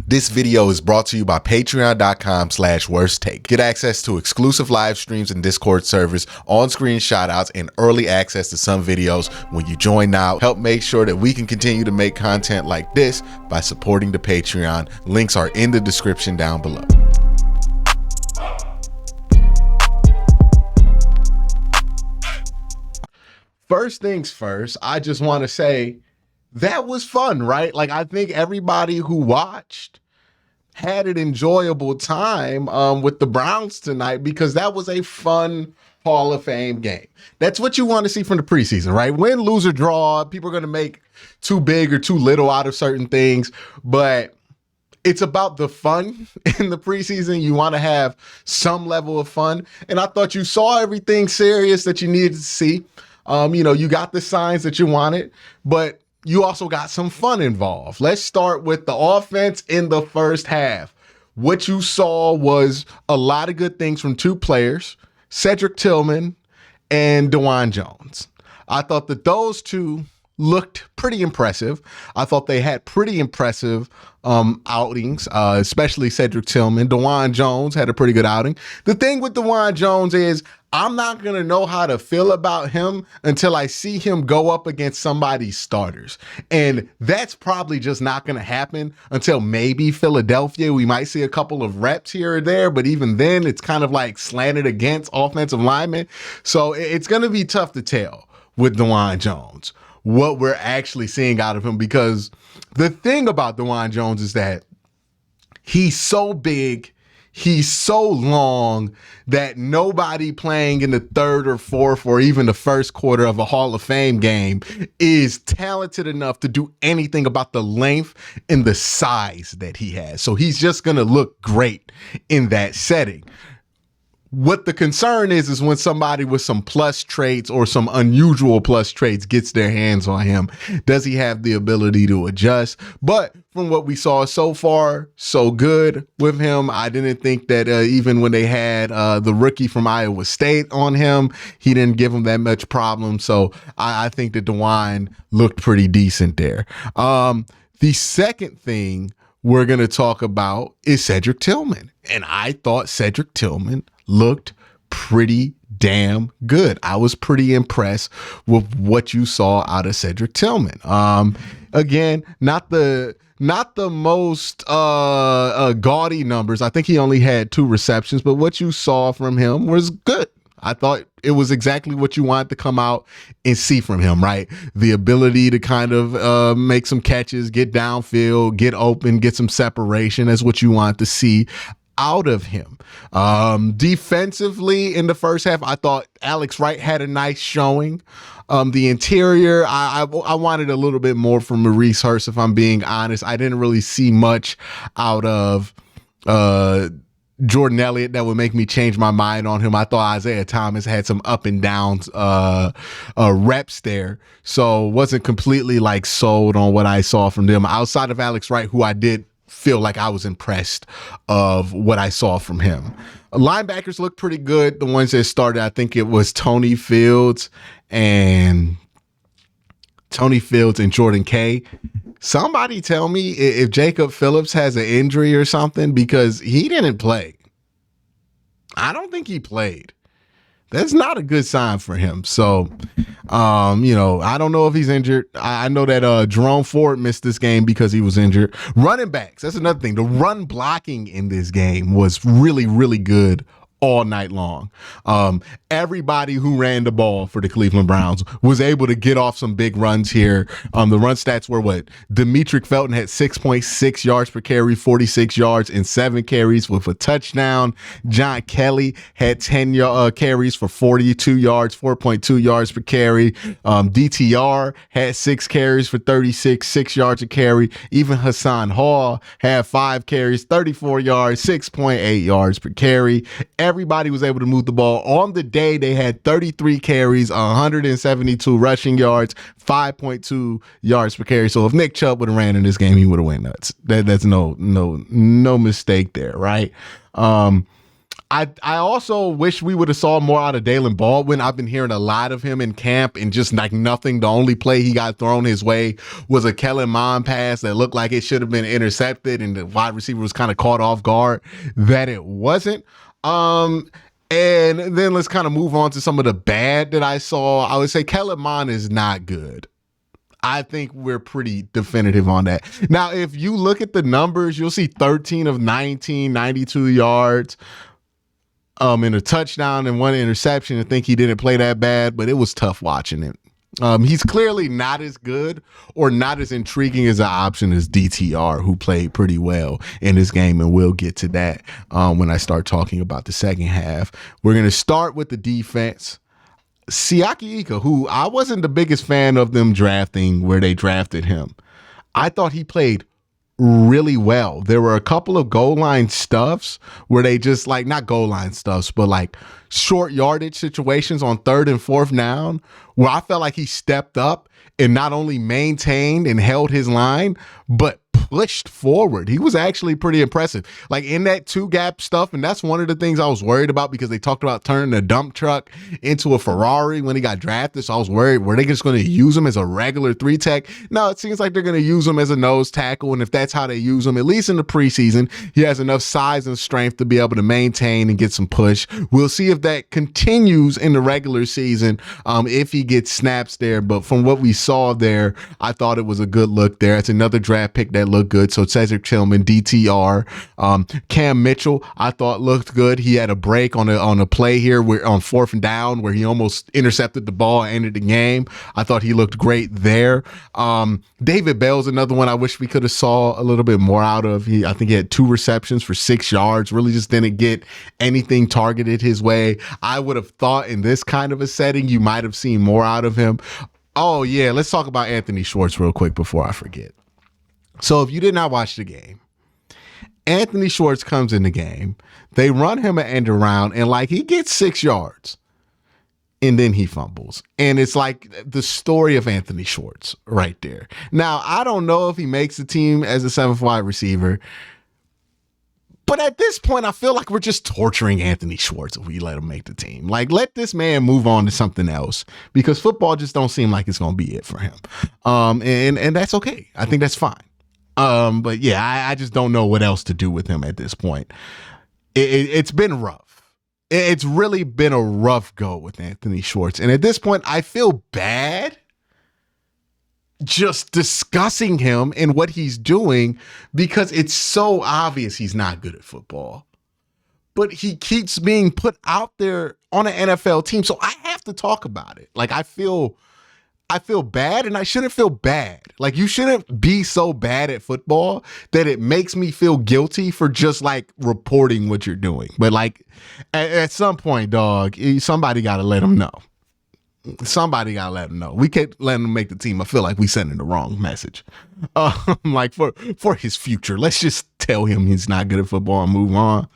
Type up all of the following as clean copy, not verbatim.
This video is brought to you by patreon.com/worsttake. Get access to exclusive live streams and Discord servers, on-screen shoutouts, and early access to some videos when you join now. Help make sure that we can continue to make content like this by supporting the Patreon. Links are in the description down below. First things first, I just want to say that was fun, right? Like, I think everybody who watched had an enjoyable time with the Browns tonight, because that was a fun Hall of Fame game. That's what you want to see from the preseason, right? Win, lose, or draw, people are going to make too big or too little out of certain things, but it's about the fun in the preseason. You want to have some level of fun, and I thought you saw everything serious that you needed to see. You got the signs that you wanted, but you also got some fun involved. Let's start with the offense in the first half. What you saw was a lot of good things from two players, Cedric Tillman and DeJuan Jones. I thought that those two looked pretty impressive. I thought they had pretty impressive outings, especially Cedric Tillman. DeJuan Jones had a pretty good outing. The thing with DeJuan Jones is I'm not going to know how to feel about him until I see him go up against somebody's starters. And that's probably just not going to happen until maybe Philadelphia. We might see a couple of reps here or there, but even then it's kind of like slanted against offensive linemen. So it's going to be tough to tell with DeJuan Jones what we're actually seeing out of him, because the thing about DeJuan Jones is that he's so big, he's so long, that nobody playing in the third or fourth or even the first quarter of a Hall of Fame game is talented enough to do anything about the length and the size that he has. So he's just going to look great in that setting. What the concern is when somebody with some plus traits or some unusual plus traits gets their hands on him. Does he have the ability to adjust? But from what we saw so far, so good with him. I didn't think that even when they had the rookie from Iowa State on him, he didn't give him that much problem. So I think that DeJuan looked pretty decent there. The second thing we're going to talk about is Cedric Tillman. And I thought Cedric Tillman looked pretty damn good. I was pretty impressed with what you saw out of Cedric Tillman. Again, not the most gaudy numbers. I think he only had 2 receptions, but what you saw from him was good. I thought it was exactly what you wanted to come out and see from him, right? The ability to kind of make some catches, get downfield, get open, get some separation. That's what you want to see out of him. Defensively in the first half, I thought Alex Wright had a nice showing. The interior, I wanted a little bit more from Maurice Hurst, if I'm being honest. I didn't really see much out of Jordan Elliott that would make me change my mind on him. I thought Isaiah Thomas had some up and downs reps there, so wasn't completely like sold on what I saw from them outside of Alex Wright, who I did feel like I was impressed of what I saw from him. Linebackers look pretty good. The ones that started, I think it was Tony Fields and Jordan Kay. Somebody tell me if Jacob Phillips has an injury or something, because he didn't play. I don't think he played. That's not a good sign for him. So, I don't know if he's injured. I know that Jerome Ford missed this game because he was injured. Running backs, that's another thing. The run blocking in this game was really, really good all night long. Everybody who ran the ball for the Cleveland Browns was able to get off some big runs here. The run stats were what? Demetric Felton had 6.6 yards per carry, 46 yards and 7 carries with a touchdown. John Kelly had 10 carries for 42 yards, 4.2 yards per carry. DTR had 6 carries for 36, 6 yards a carry. Even Hassan Hall had 5 carries, 34 yards, 6.8 yards per carry. Everybody was able to move the ball. On the day, they had 33 carries, 172 rushing yards, 5.2 yards per carry. So if Nick Chubb would have ran in this game, he would have went nuts. That's no mistake there, right? I also wish we would have saw more out of Dalen Baldwin. I've been hearing a lot of him in camp and just like nothing. The only play he got thrown his way was a Kellen Mond pass that looked like it should have been intercepted, and the wide receiver was kind of caught off guard that it wasn't. And then let's kind of move on to some of the bad that I saw. I would say Kellen Mond is not good. I think we're pretty definitive on that. Now, if you look at the numbers, you'll see 13 of 19, 92 yards. In a touchdown and one interception. I think he didn't play that bad, but it was tough watching it. He's clearly not as good or not as intriguing as an option as DTR, who played pretty well in this game, and we'll get to that when I start talking about the second half. We're going to start with the defense. Siaki Ika, who I wasn't the biggest fan of them drafting where they drafted him. I thought he played really well. There were a couple of goal line stuffs where they just like, not goal line stuffs, but like short yardage situations on 3rd and 4th down where I felt like he stepped up and not only maintained and held his line, but pushed forward. He was actually pretty impressive. Like in that 2-gap stuff, and that's one of the things I was worried about because they talked about turning a dump truck into a Ferrari when he got drafted. So I was worried, were they just going to use him as a regular 3-tech? No, it seems like they're going to use him as a nose tackle, and if that's how they use him, at least in the preseason, he has enough size and strength to be able to maintain and get some push. We'll see if that continues in the regular season, if he gets snaps there, but from what we saw there, I thought it was a good look there. It's another draft pick that looked good. So Cedric, Tillman, DTR, Cam Mitchell, I thought looked good. He had a break on a play here where on 4th down where he almost intercepted the ball and ended the game. I thought he looked great there. David Bell's another one I wish we could have saw a little bit more out of. I think he had 2 receptions for 6 yards, really just didn't get anything targeted his way. I would have thought in this kind of a setting, you might have seen more out of him. Oh yeah, let's talk about Anthony Schwartz real quick before I forget. So if you did not watch the game, Anthony Schwartz comes in the game. They run him an end around and like he gets 6 yards and then he fumbles. And it's like the story of Anthony Schwartz right there. Now, I don't know if he makes the team as a 7th wide receiver, but at this point, I feel like we're just torturing Anthony Schwartz if we let him make the team. Like, let this man move on to something else because football just don't seem like it's going to be it for him. And that's okay. I think that's fine. But yeah, I just don't know what else to do with him at this point. It's been rough. It's really been a rough go with Anthony Schwartz. And at this point, I feel bad just discussing him and what he's doing because it's so obvious he's not good at football. But he keeps being put out there on an NFL team. So I have to talk about it. Like I feel bad and I shouldn't feel bad. Like you shouldn't be so bad at football that it makes me feel guilty for just like reporting what you're doing. But like at some point, dog, somebody got to let him know. Somebody got to let him know. We can't let him make the team. I feel like we sending the wrong message. Like for his future, let's just tell him he's not good at football and move on.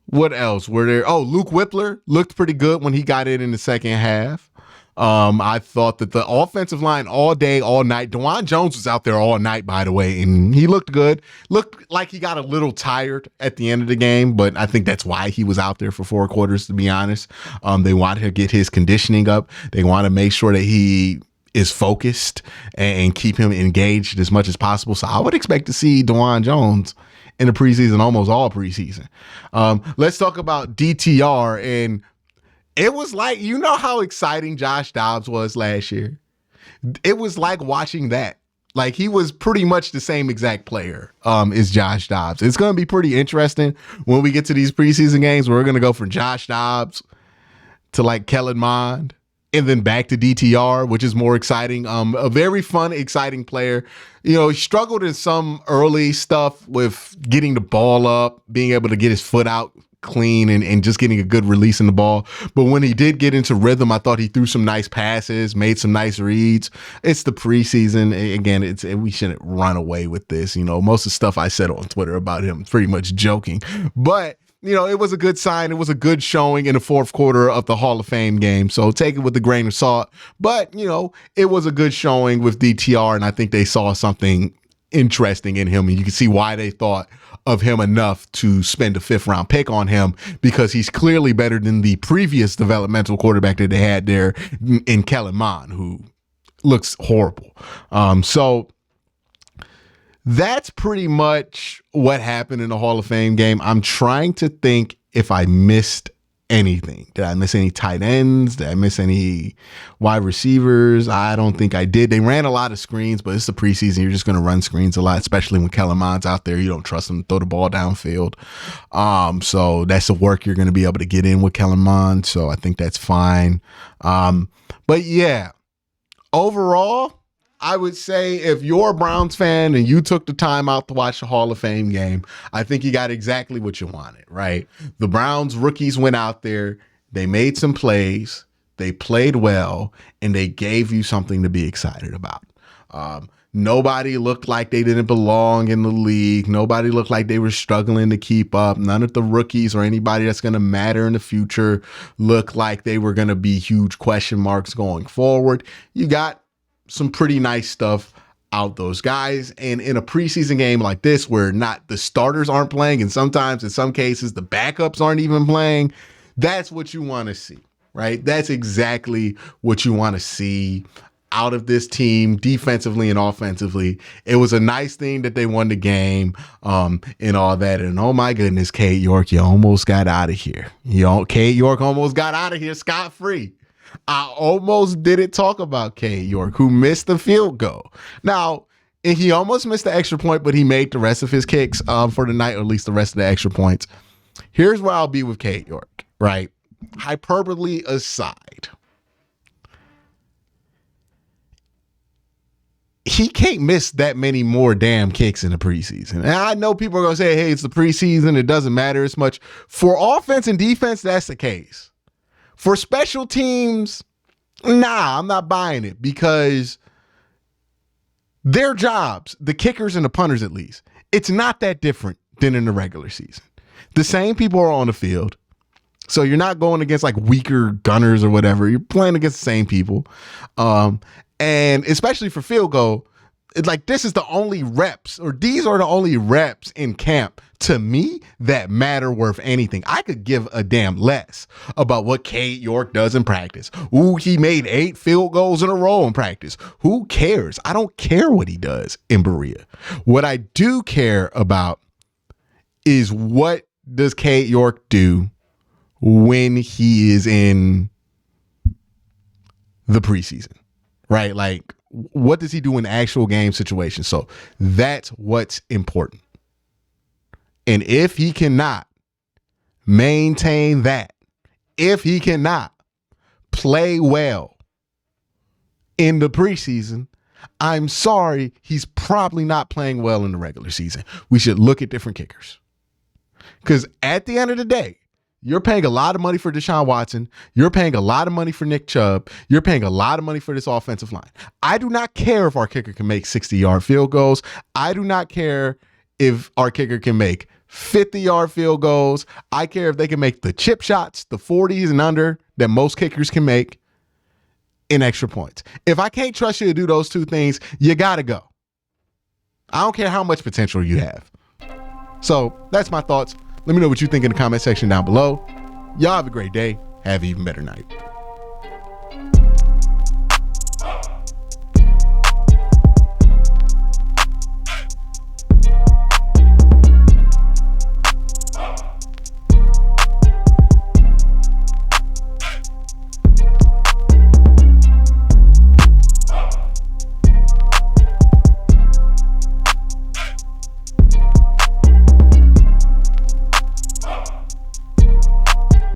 What else were there? Oh, Luke Whippler looked pretty good when he got in the second half. I thought that the offensive line all day, all night, DeJuan Jones was out there all night, by the way, and he looked good. Looked like he got a little tired at the end of the game, but I think that's why he was out there for 4 quarters, to be honest. They wanted to get his conditioning up. They want to make sure that he is focused and keep him engaged as much as possible. So I would expect to see DeJuan Jones in the preseason, almost all preseason. Let's talk about DTR. And it was like, you know how exciting Josh Dobbs was last year? It was like watching that. Like he was pretty much the same exact player as Josh Dobbs. It's going to be pretty interesting when we get to these preseason games where we're going to go from Josh Dobbs to like Kellen Mond and then back to DTR, which is more exciting. A very fun, exciting player. You know, he struggled in some early stuff with getting the ball up, being able to get his foot out clean and just getting a good release in the ball. But when he did get into rhythm, I thought he threw some nice passes, made some nice reads. It's the preseason. Again, we shouldn't run away with this. You know, most of the stuff I said on Twitter about him, pretty much joking. But, you know, it was a good sign. It was a good showing in the 4th quarter of the Hall of Fame game. So take it with a grain of salt. But, you know, it was a good showing with DTR, and I think they saw something interesting in him, and you can see why they thought of him enough to spend a 5th round pick on him, because he's clearly better than the previous developmental quarterback that they had there in Kellen Mond, who looks horrible. So that's pretty much what happened in the Hall of Fame game. I'm trying to think if I missed anything. Did I miss any tight ends? Did I miss any wide receivers? I don't think I did. They ran a lot of screens, but it's the preseason. You're just going to run screens a lot, especially when Kellen Mond's out there. You don't trust him to throw the ball downfield. So that's the work you're going to be able to get in with Kellen Mond. So I think that's fine. But yeah, overall, I would say if you're a Browns fan and you took the time out to watch the Hall of Fame game, I think you got exactly what you wanted, right? The Browns rookies went out there, they made some plays, they played well, and they gave you something to be excited about. Nobody looked like they didn't belong in the league. Nobody looked like they were struggling to keep up. None of the rookies or anybody that's going to matter in the future looked like they were going to be huge question marks going forward. You got some pretty nice stuff out those guys. And in a preseason game like this, where not the starters aren't playing, and sometimes in some cases the backups aren't even playing, that's what you want to see, right? That's exactly what you want to see out of this team, defensively and offensively. It was a nice thing that they won the game, and all that. And oh my goodness, Cade York, you almost got out of here. Cade York almost got out of here scot-free. I almost didn't talk about Cade York, who missed the field goal. Now, and he almost missed the extra point, but he made the rest of his kicks for the night, or at least the rest of the extra points. Here's where I'll be with Cade York, right? Hyperbole aside, he can't miss that many more damn kicks in the preseason. And I know people are going to say, hey, it's the preseason, it doesn't matter as much. For offense and defense, that's the case. For special teams, nah, I'm not buying it, because their jobs, the kickers and the punters at least, it's not that different than in the regular season. The same people are on the field. So you're not going against like weaker gunners or whatever. You're playing against the same people. And especially for field goal, it's like this is the only reps, or these are the only reps in camp to me that matter worth anything. I could give a damn less about what Cade York does in practice. Ooh, he made 8 field goals in a row in practice. Who cares? I don't care what he does in Berea. What I do care about is what does Cade York do when he is in the preseason, right? Like, what does he do in actual game situations? So that's what's important. And if he cannot maintain that, if he cannot play well in the preseason, I'm sorry, he's probably not playing well in the regular season. We should look at different kickers. Because at the end of the day, you're paying a lot of money for Deshaun Watson. You're paying a lot of money for Nick Chubb. You're paying a lot of money for this offensive line. I do not care if our kicker can make 60-yard field goals. I do not care if our kicker can make 50-yard field goals. I care if they can make the chip shots, the 40s and under that most kickers can make in extra points. If I can't trust you to do those two things, you got to go. I don't care how much potential you have. So that's my thoughts. Let me know what you think in the comment section down below. Y'all have a great day. Have an even better night.